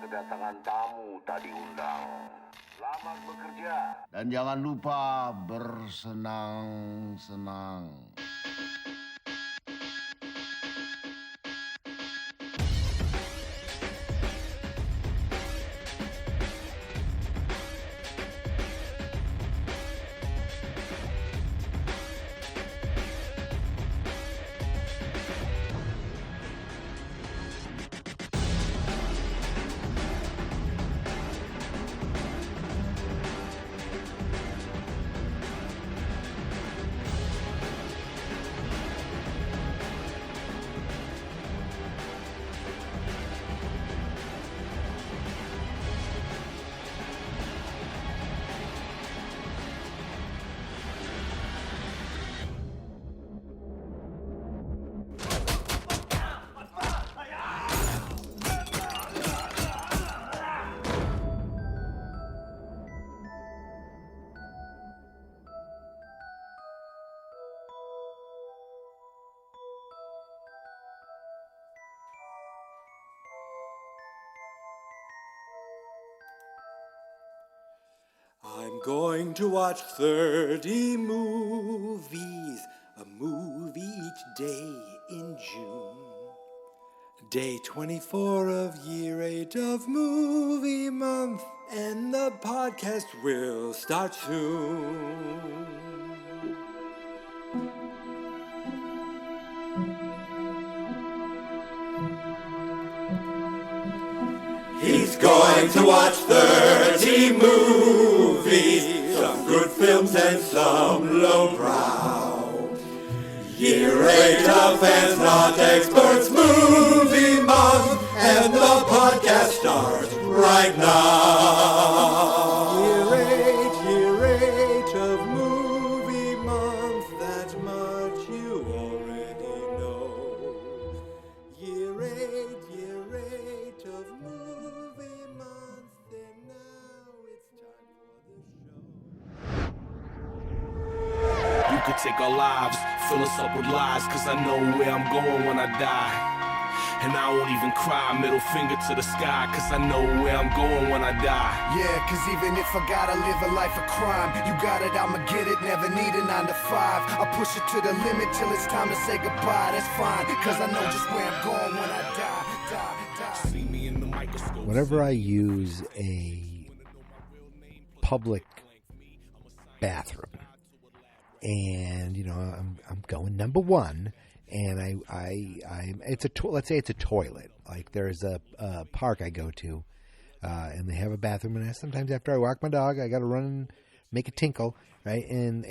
kedatangan tamu tak diundang. Selamat bekerja. Dan jangan lupa bersenang-senang. I'm going to watch 30 movies, a movie each day in June. Day 24 of year 8 of movie month, and the podcast will start soon. He's going to watch 30 movies, some good films and some lowbrow. Year 8 of fans, not experts, movie month, and the podcast starts right now. Year 8 of movie month, that much you already know. Year 8 of movie month, and now it's time for the show. You could take our lives, fill us up with lies, cause I know where I'm going when I die. And I won't even cry, middle finger to the sky, cause I know where I'm going when I die. Yeah, cause even if I gotta live a life of crime, you got it, I'ma get it, never need a 9 to 5. I push it to the limit till it's time to say goodbye, that's fine, cause I know just where I'm going when I die. See me in the microscope. Whenever I use a public bathroom, and I'm going number one, and let's say it's a toilet. Like there's a park I go to, and they have a bathroom, and sometimes after I walk my dog, I got to run and make a tinkle, right? And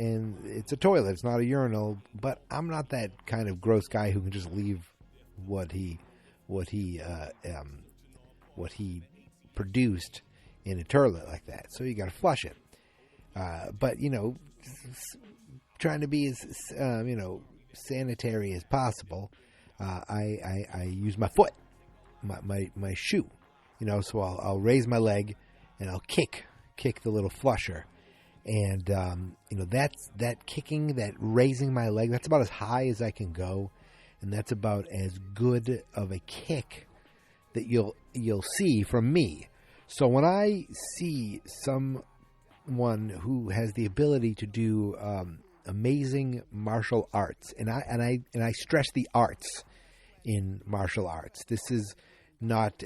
it's a toilet, it's not a urinal, but I'm not that kind of gross guy who can just leave what he produced in a toilet like that. So you got to flush it. But trying to be as sanitary as possible, I use my foot, my shoe, so I'll raise my leg and I'll kick the little flusher, and that kicking, that raising my leg, that's about as high as I can go, and that's about as good of a kick that you'll see from me. So when I see someone who has the ability to do amazing martial arts, and I stress the arts in martial arts. This is not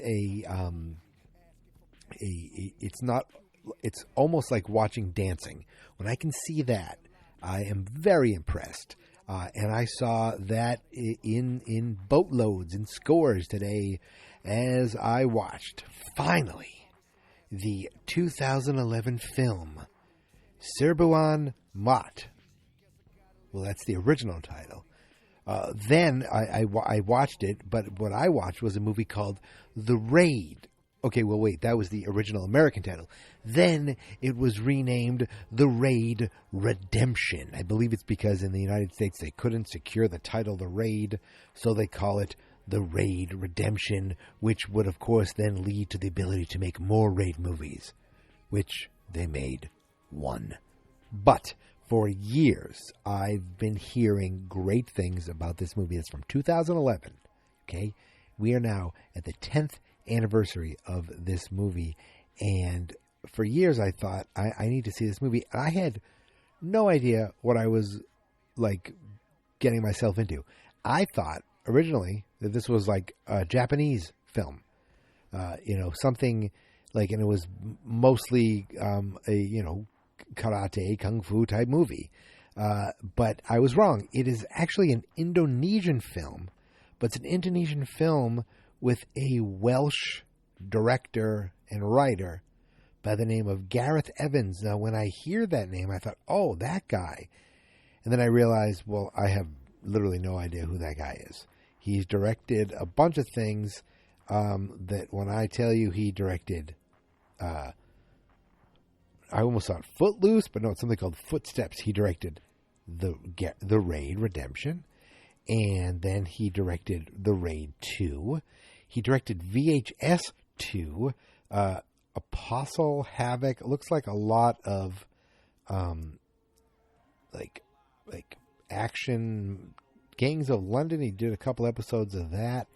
it's almost like watching dancing. When I can see that, I am very impressed. And I saw that in boatloads and scores today as I watched, finally, the 2011 film, Serbuan Mott. Well, that's the original title. Then I watched it, but what I watched was a movie called The Raid. Okay, well, wait, that was the original American title. Then it was renamed The Raid Redemption. I believe it's because in the United States they couldn't secure the title The Raid, so they call it The Raid Redemption, which would, of course, then lead to the ability to make more Raid movies, which they made one. But for years, I've been hearing great things about this movie. It's from 2011, okay? We are now at the 10th anniversary of this movie. And for years I thought, I need to see this movie. I had no idea what I was like getting myself into. I thought originally that this was like a Japanese film, something like, and it was mostly a karate, kung fu type movie. But I was wrong. It is actually an Indonesian film, but it's an Indonesian film with a Welsh director and writer by the name of Gareth Evans. Now, when I hear that name, I thought, oh, that guy. And then I realized, well, I have literally no idea who that guy is. He's directed a bunch of things that when I tell you he directed, I almost thought Footloose, but no, it's something called Footsteps. He directed the Raid Redemption, and then he directed The Raid 2. He directed VHS 2, Apostle Havoc. It looks like a lot of like action. Gangs of London. He did a couple episodes of that.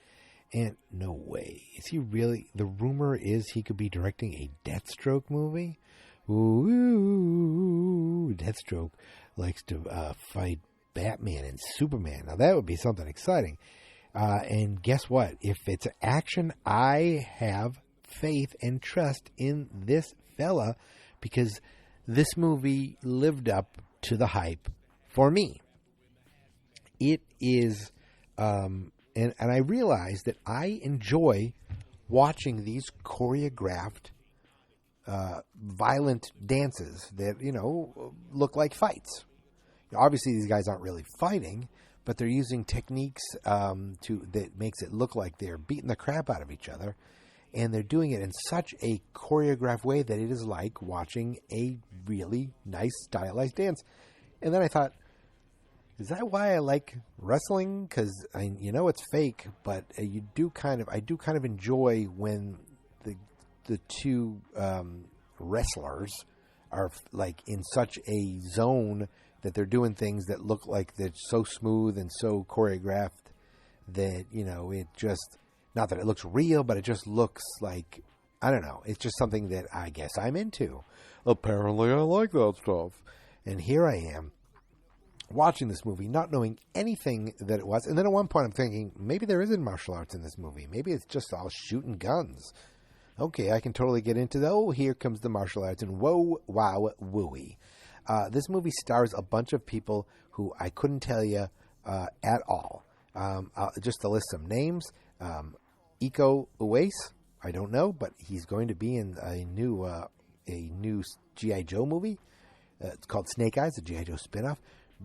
And no way. Is he really? The rumor is he could be directing a Deathstroke movie. Ooh, Deathstroke likes to fight Batman and Superman. Now that would be something exciting. And guess what? If it's action, I have faith and trust in this fella because this movie lived up to the hype for me. It is, and I realize that I enjoy watching these choreographed, violent dances that, look like fights. Obviously, these guys aren't really fighting, but they're using techniques that makes it look like they're beating the crap out of each other. And they're doing it in such a choreographed way that it is like watching a really nice stylized dance. And then I thought, is that why I like wrestling? Because it's fake, but I do kind of enjoy when the two wrestlers are like in such a zone that they're doing things that look like they're so smooth and so choreographed that it just, not that it looks real, but it just looks like, I don't know. It's just something that I guess I'm into. Apparently, I like that stuff, and here I am, watching this movie, not knowing anything that it was. And then at one point I'm thinking, maybe there isn't martial arts in this movie. Maybe it's just all shooting guns. Okay, I can totally get into here comes the martial arts, and whoa, wow, wooey. This movie stars a bunch of people who I couldn't tell you at all. Just to list some names. Iko Uwais, I don't know, but he's going to be in a new G.I. Joe movie. It's called Snake Eyes, a G.I. Joe spinoff.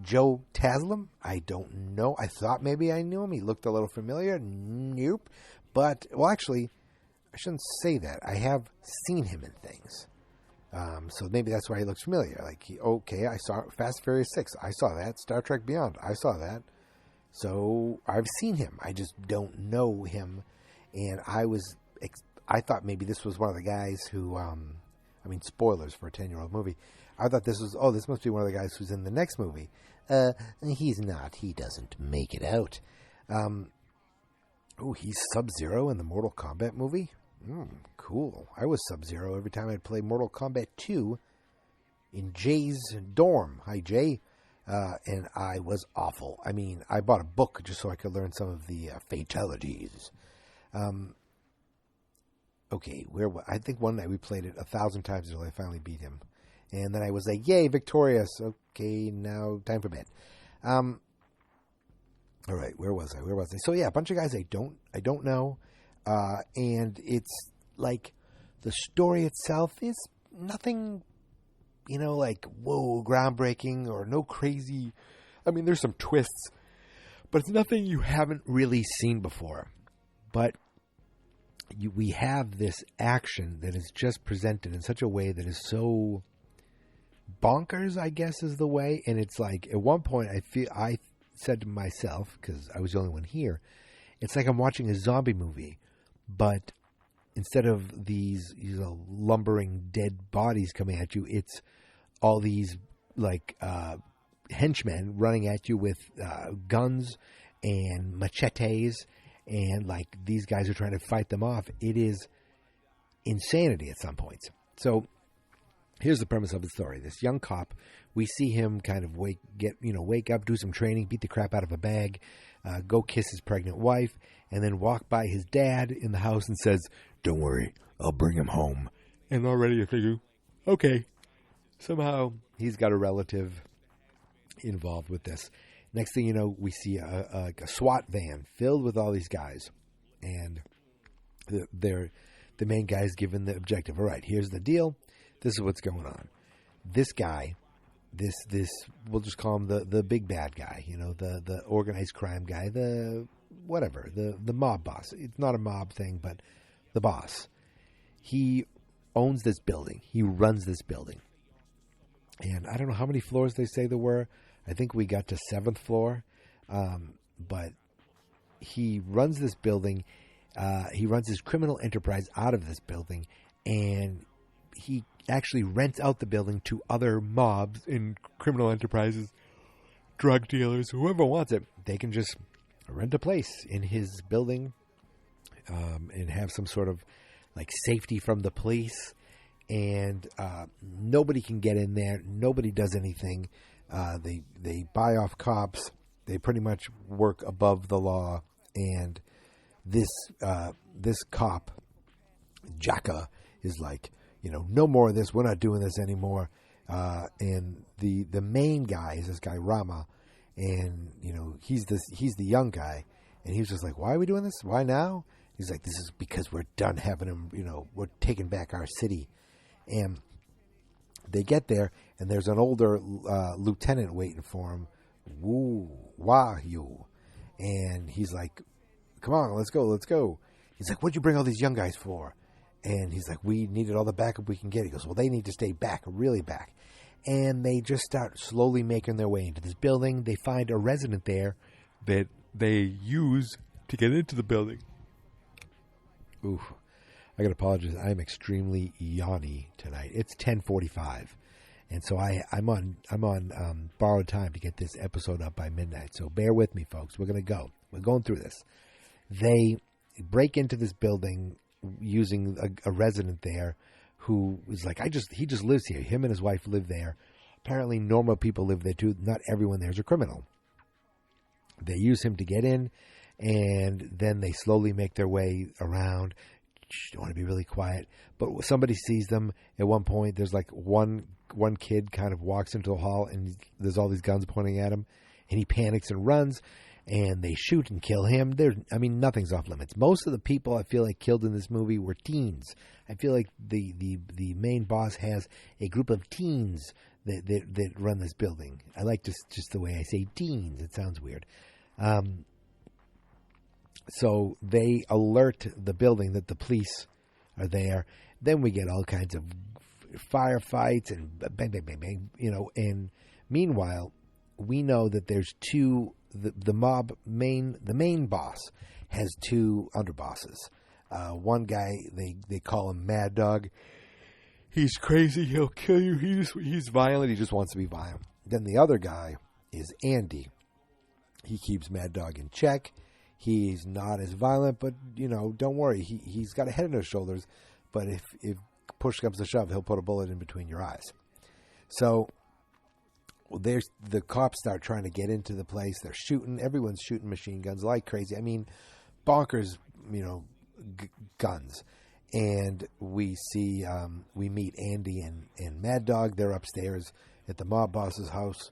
Joe Taslim, I don't know. I thought maybe I knew him. He looked a little familiar. Nope. But, well, actually, I shouldn't say that. I have seen him in things. So maybe that's why he looks familiar. I saw Fast and Furious 6. I saw that. Star Trek Beyond. I saw that. So I've seen him. I just don't know him. And I thought maybe this was one of the guys who, spoilers for a 10-year-old movie. I thought this must be one of the guys who's in the next movie. He's not. He doesn't make it out. He's Sub-Zero in the Mortal Kombat movie? Cool. I was Sub-Zero every time I'd play Mortal Kombat 2 in Jay's dorm. Hi, Jay. And I was awful. I bought a book just so I could learn some of the fatalities. I think one night we played it 1,000 times until I finally beat him. And then I was like, yay, victorious. Okay, now time for bed. All right, where was I? So yeah, a bunch of guys I don't know. And it's like the story itself is nothing, whoa, groundbreaking or no crazy. There's some twists, but it's nothing you haven't really seen before. But we have this action that is just presented in such a way that is so bonkers, I guess is the way. And it's like, at one point I said to myself, because I was the only one here, it's like I'm watching a zombie movie, but instead of these lumbering dead bodies coming at you, it's all these henchmen running at you with guns and machetes and like these guys are trying to fight them off. It is insanity at some points. So here's the premise of the story. This young cop, we see him kind of wake up, do some training, beat the crap out of a bag, go kiss his pregnant wife, and then walk by his dad in the house and says, "Don't worry, I'll bring him home." And already you figure, okay, somehow he's got a relative involved with this. Next thing you know, we see a SWAT van filled with all these guys, and the main guy is given the objective. All right, here's the deal. This is what's going on. This guy, this we'll just call him the big bad guy. The organized crime guy, the mob boss. It's not a mob thing, but the boss. He owns this building. He runs this building. And I don't know how many floors they say there were. I think we got to 7th floor. But he runs this building. He runs his criminal enterprise out of this building. And he actually rents out the building to other mobs and criminal enterprises, drug dealers, whoever wants it. They can just rent a place in his building and have some sort of like safety from the police. And nobody can get in there. Nobody does anything. They buy off cops. They pretty much work above the law. And this cop, Jaka, is like, no more of this. We're not doing this anymore. And the main guy is this guy Rama, and he's the young guy, and he was just like, "Why are we doing this? Why now?" He's like, "This is because we're done having him. We're taking back our city." And they get there, and there's an older lieutenant waiting for him, Wahyu, and he's like, "Come on, let's go." He's like, "What'd you bring all these young guys for?" And he's like, "We needed all the backup we can get." He goes, "Well, they need to stay back, really back." And they just start slowly making their way into this building. They find a resident there that they use to get into the building. Ooh, I gotta apologize. I'm extremely yawny tonight. It's 10:45, and so I'm on borrowed time to get this episode up by midnight. So bear with me, folks. We're going through this. They break into this building using a resident there who is like, he just lives here. Him and his wife live there. Apparently normal people live there too. Not everyone there is a criminal. They use him to get in, and then they slowly make their way around. You want to be really quiet. But somebody sees them at one point. There's like one kid kind of walks into the hall, and there's all these guns pointing at him, and he panics and runs. And they shoot and kill him. Nothing's off limits. Most of the people I feel like killed in this movie were teens. I feel like the main boss has a group of teens that run this building. I like just the way I say teens. It sounds weird. So they alert the building that the police are there. Then we get all kinds of firefights and bang, bang, bang, bang. And meanwhile, we know that there's two. The main boss has two underbosses. One guy, they call him Mad Dog. He's crazy. He'll kill you. He's violent. He just wants to be violent. Then the other guy is Andy. He keeps Mad Dog in check. He's not as violent, but don't worry. He's got a head on his shoulders. But if push comes to shove, he'll put a bullet in between your eyes. So the cops start trying to get into the place. They're shooting. Everyone's shooting machine guns like crazy. Bonkers, guns. And we see, we meet Andy and Mad Dog. They're upstairs at the mob boss's house,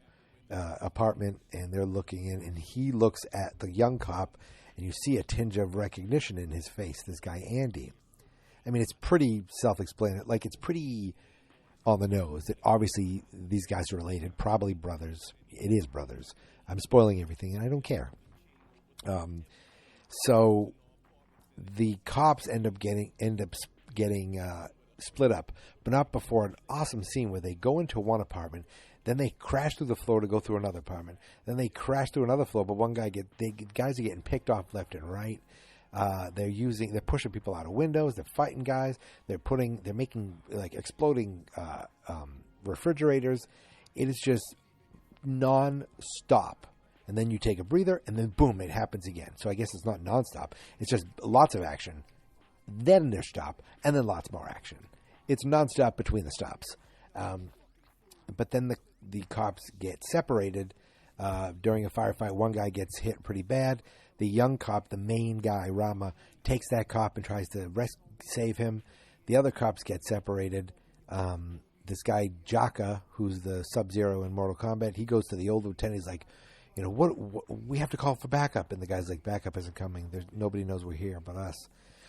apartment, and they're looking in. And he looks at the young cop, and you see a tinge of recognition in his face. This guy Andy. It's pretty self-explanatory. Like, it's pretty on the nose that obviously these guys are related, probably brothers. It is brothers. I'm spoiling everything, and I don't care. So the cops end up getting split up, but not before an awesome scene where they go into one apartment, then they crash through the floor to go through another apartment, then they crash through another floor. But one guy guys are getting picked off left and right. They're pushing people out of windows. They're fighting guys. They're making like exploding refrigerators. It is just non-stop and then you take a breather, and then boom, it happens again. So I guess it's not nonstop. It's just lots of action, then there's stop, and then lots more action. It's nonstop between the stops. But then the cops get separated during a firefight. One guy gets hit pretty bad. The young cop, the main guy, Rama, takes that cop and tries to save him. The other cops get separated. This guy, Jaka, who's the Sub-Zero in Mortal Kombat, he goes to the old lieutenant. He's like, what we have to call for backup. And the guy's like, backup isn't coming. Nobody knows we're here but us.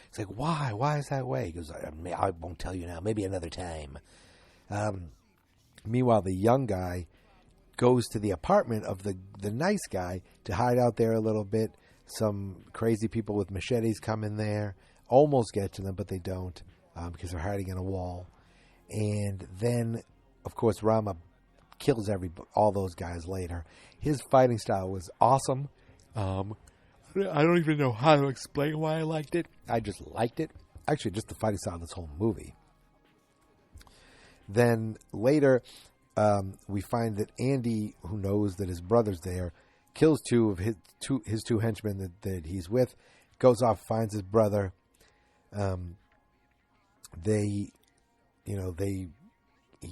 He's like, why? Why is that way? He goes, I won't tell you now. Maybe another time. Meanwhile, the young guy goes to the apartment of the nice guy to hide out there a little bit. Some crazy people with machetes come in there, almost get to them, but they don't because they're hiding in a wall. And then, of course, Rama kills all those guys later. His fighting style was awesome. I don't even know how to explain why I liked it. I just liked it. Actually, just the fighting style of this whole movie. Then later, we find that Andy, who knows that his brother's there, kills two of his two henchmen that he's with, goes off, finds his brother. He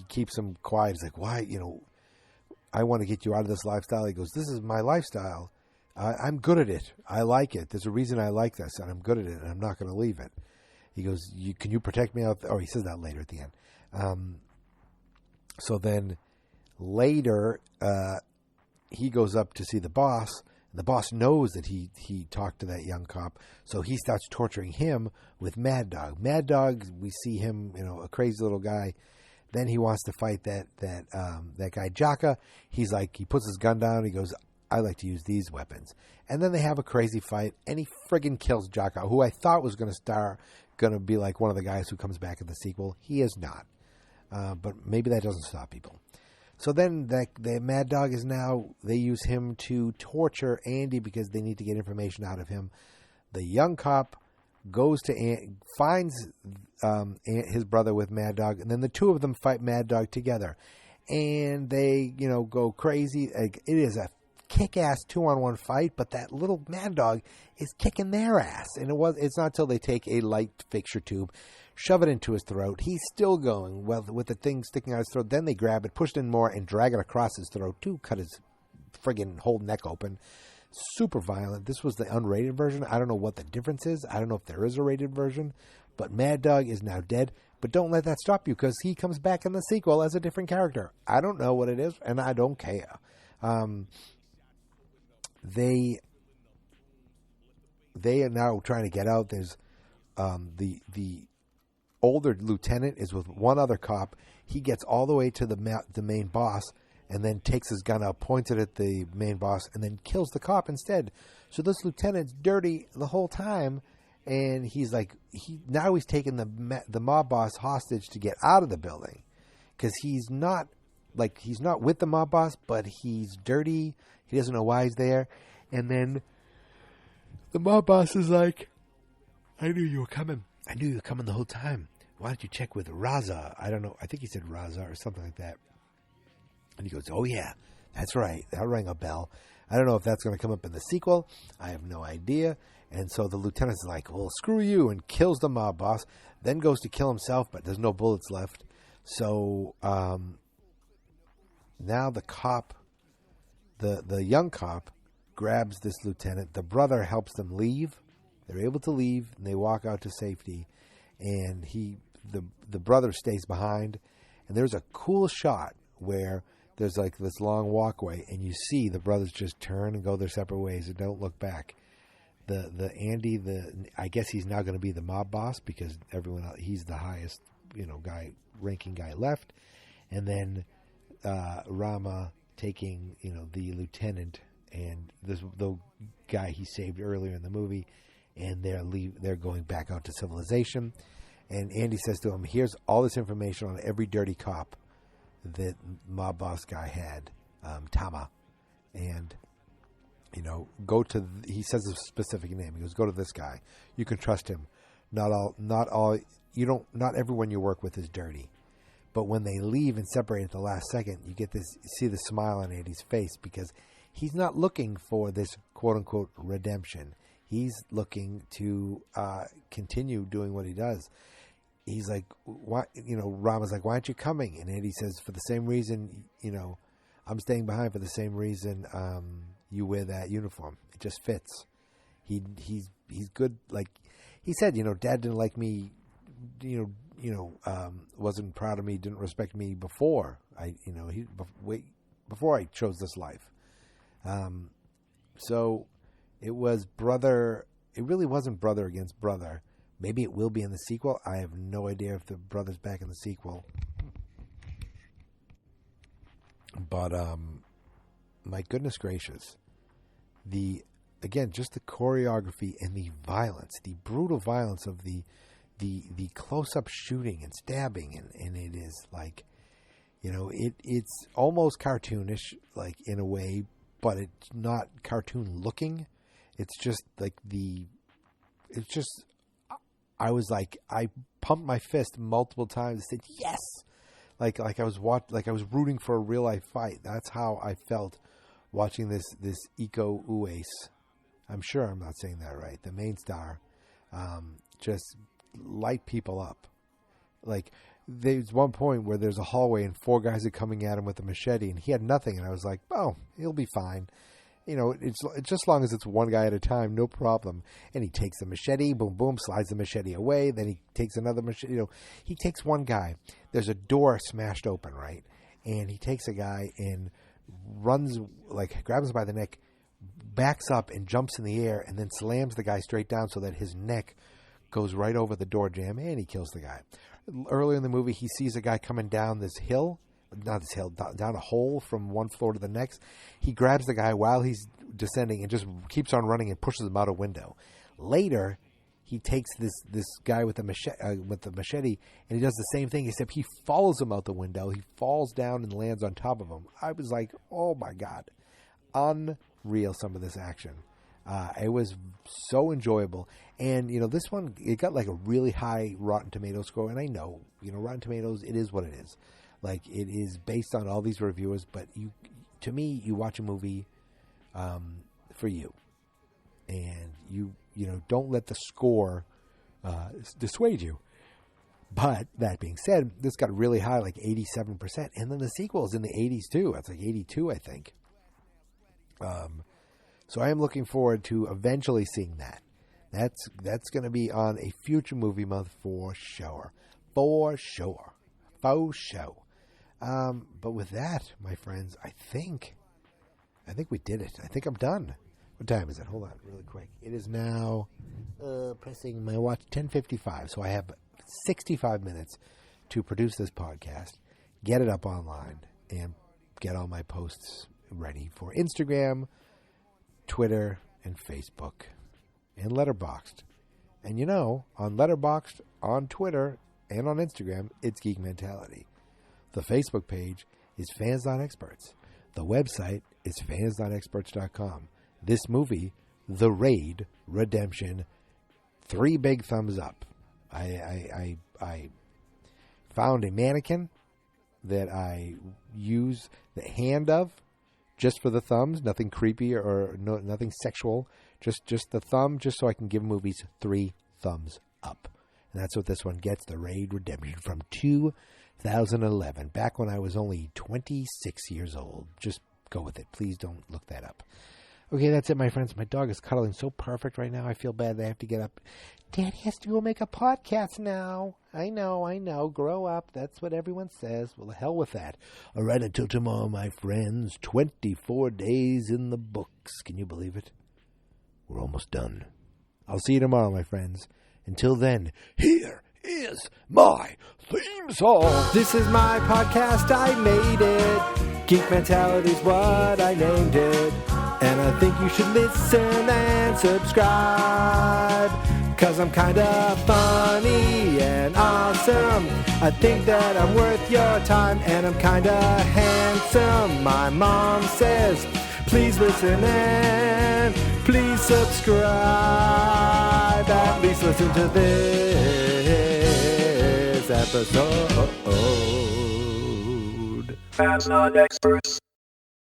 keeps him quiet. He's like, why, I want to get you out of this lifestyle. He goes, this is my lifestyle. I'm good at it. I like it. There's a reason I like this, and I'm good at it, and I'm not going to leave it. He goes, can you protect me out there? Oh, he says that later at the end. So then later, he goes up to see the boss. The boss knows that he talked to that young cop, so he starts torturing him with Mad Dog. Mad Dog, we see him, a crazy little guy. Then he wants to fight that guy Jaka. He's like, he puts his gun down. He goes, I like to use these weapons. And then they have a crazy fight, and he friggin' kills Jaka, who I thought was going to be like one of the guys who comes back in the sequel. He is not. But maybe that doesn't stop people. So then the Mad Dog is now, they use him to torture Andy because they need to get information out of him. The young cop goes to finds his brother with Mad Dog, and then the two of them fight Mad Dog together. And they, go crazy. It is a kick-ass 2-on-1 fight, but that little Mad Dog is kicking their ass. And it's not till they take a light fixture tube, shove it into his throat. He's still going with the thing sticking out his throat. Then they grab it, push it in more, and drag it across his throat to cut his friggin' whole neck open. Super violent. This was the unrated version. I don't know what the difference is. I don't know if there is a rated version. But Mad Dog is now dead. But don't let that stop you, because he comes back in the sequel as a different character. I don't know what it is, and I don't care. They are now trying to get out. There's the older lieutenant is with one other cop. He gets all the way to the main boss, and then takes his gun out, points it at the main boss, and then kills the cop instead. So this lieutenant's dirty the whole time, and he's like, now he's taking the mob boss hostage to get out of the building, because he's not with the mob boss, but he's dirty. He doesn't know why he's there. And then the mob boss is like, I knew you were coming. I knew you were coming the whole time. Why don't you check with Raza? I don't know. I think he said Raza or something like that. And he goes, oh, yeah, that's right. That rang a bell. I don't know if that's going to come up in the sequel. I have no idea. And so the lieutenant's like, well, screw you, and kills the mob boss. Then goes to kill himself, but there's no bullets left. So now the cop, the young cop, grabs this lieutenant. The brother helps them leave. They're able to leave, and they walk out to safety. And the brother stays behind. And there's a cool shot where there's like this long walkway, and you see the brothers just turn and go their separate ways and don't look back. The Andy, I guess he's now going to be the mob boss, because everyone else, he's the highest ranking guy left. And then Rama taking the lieutenant and the guy he saved earlier in the movie, and they're going back out to civilization. And Andy says to him, here's all this information on every dirty cop that mob boss guy had, Tama, and he says a specific name. He goes, go to this guy. You can trust him. Not everyone you work with is dirty. But when they leave and separate at the last second, you see the smile on Andy's face, because he's not looking for this quote-unquote redemption. He's looking to continue doing what he does. He's like, why? Rama's like, why aren't you coming? And Eddie says, for the same reason, I'm staying behind for the same reason you wear that uniform. It just fits. He's good. Like he said, Dad didn't like me, wasn't proud of me, didn't respect me before before I chose this life. So it was brother. It really wasn't brother against brother. Maybe it will be in the sequel. I have no idea if the brother's back in the sequel. But my goodness gracious, just the choreography and the violence, the brutal violence of the close-up shooting and stabbing, and it is like, it's almost cartoonish, like in a way, but it's not cartoon looking. It's just like I was like, I pumped my fist multiple times and said yes, like I was rooting for a real life fight. That's how I felt watching this Iko Uwais. I'm sure I'm not saying that right. The main star, just light people up. Like there's one point where there's a hallway and 4 guys are coming at him with a machete, and he had nothing, and I was like, oh, he'll be fine. It's just as long as it's one guy at a time, no problem. And he takes the machete, boom, boom, slides the machete away. Then he takes another machete. He takes one guy. There's a door smashed open, right? And he takes a guy and runs, like grabs him by the neck, backs up and jumps in the air, and then slams the guy straight down so that his neck goes right over the door jamb, and he kills the guy. Earlier in the movie, he sees a guy coming down this hill. Not this hill, down a hole from one floor to the next. He grabs the guy while he's descending and just keeps on running and pushes him out a window. Later, he takes this guy with the machete, and he does the same thing, except he follows him out the window. He falls down and lands on top of him. I was like, oh my God. Unreal, some of this action. It was so enjoyable. And, this one, it got like a really high Rotten Tomatoes score. And I know, Rotten Tomatoes, it is what it is. Like, it is based on all these reviewers, but to me, you watch a movie for you. And you don't let the score dissuade you. But that being said, this got really high, like 87%. And then the sequel is in the 80s too. It's like 82, I think. So I am looking forward to eventually seeing that. That's going to be on a future movie month for sure. For sure. Faux show. But with that, my friends, I think we did it. I think I'm done. What time is it? Hold on really quick. It is now, pressing my watch, 10:55. So I have 65 minutes to produce this podcast, get it up online, and get all my posts ready for Instagram, Twitter, and Facebook, and Letterboxd. And on Letterboxd, on Twitter, and on Instagram, it's Geek Mentality. The Facebook page is Fans.Experts. The website is fans.experts.com. This movie, The Raid Redemption, 3 big thumbs up. I found a mannequin that I use the hand of just for the thumbs, nothing creepy or nothing sexual, just the thumb, just so I can give movies 3 thumbs up. And that's what this one gets, The Raid Redemption from 2011, back when I was only 26 years old. Just go with it. Please don't look that up. Okay, that's it, my friends. My dog is cuddling so perfect right now. I feel bad that I have to get up. Daddy has to go make a podcast now. I know. Grow up. That's what everyone says. Well, the hell with that. All right, until tomorrow, my friends. 24 days in the books. Can you believe it? We're almost done. I'll see you tomorrow, my friends. Until then, here is my theme song. This is my podcast, I made it. Geek Mentality's what I named it. And I think you should listen and subscribe, 'cause I'm kinda funny and awesome. I think that I'm worth your time, and I'm kinda handsome. My mom says, please listen and please subscribe. At least listen to this episode. Fans not experts.